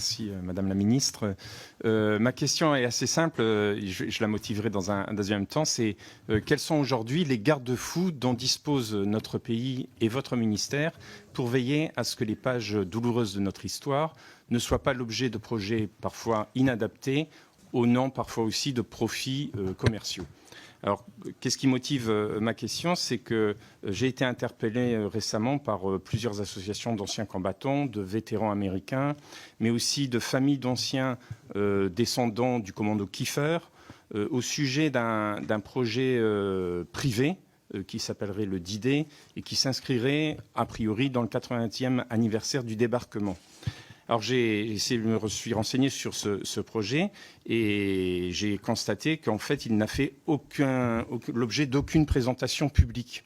Merci, Madame la Ministre. Ma question est assez simple, je la motiverai dans un deuxième temps. C'est quels sont aujourd'hui les garde-fous dont dispose notre pays et votre ministère pour veiller à ce que les pages douloureuses de notre histoire ne soient pas l'objet de projets parfois inadaptés, au nom parfois aussi de profits commerciaux. Alors, qu'est-ce qui motive ma question? C'est que j'ai été interpellé récemment par plusieurs associations d'anciens combattants, de vétérans américains, mais aussi de familles d'anciens descendants du commando Kiefer, au sujet d'un projet privé qui s'appellerait le D-Day et qui s'inscrirait a priori dans le 80e anniversaire du débarquement. Alors je me suis renseigné sur ce projet et j'ai constaté qu'en fait il n'a fait l'objet d'aucune présentation publique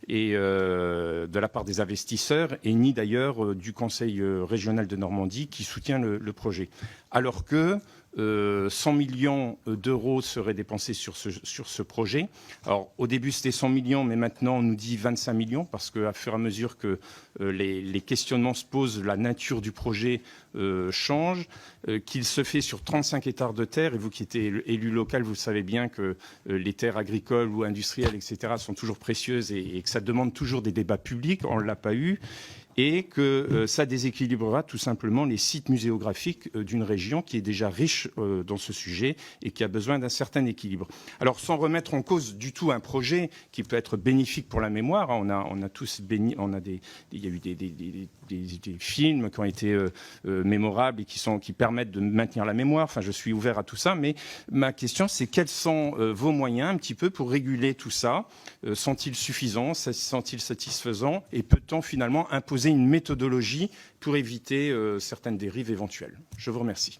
et de la part des investisseurs et ni d'ailleurs du Conseil régional de Normandie qui soutient le projet. Alors que 100 millions d'euros seraient dépensés sur ce projet. Alors, au début, c'était 100 millions, mais maintenant, on nous dit 25 millions, parce qu'à fur et à mesure que les questionnements se posent, la nature du projet change, qu'il se fait sur 35 hectares de terre. Et vous qui êtes élu local, vous savez bien que les terres agricoles ou industrielles, etc., sont toujours précieuses et que ça demande toujours des débats publics. On ne l'a pas eu. Et que ça déséquilibrera tout simplement les sites muséographiques d'une région qui est déjà riche dans ce sujet et qui a besoin d'un certain équilibre. Alors, sans remettre en cause du tout un projet qui peut être bénéfique pour la mémoire, hein, on a tous béni, il y a eu des films qui ont été mémorables et qui permettent de maintenir la mémoire. Enfin, je suis ouvert à tout ça, mais ma question, c'est quels sont vos moyens un petit peu pour réguler tout ça? Sont-ils suffisants? Sont-ils satisfaisants? Et peut-on finalement imposer une méthodologie pour éviter certaines dérives éventuelles? Je vous remercie.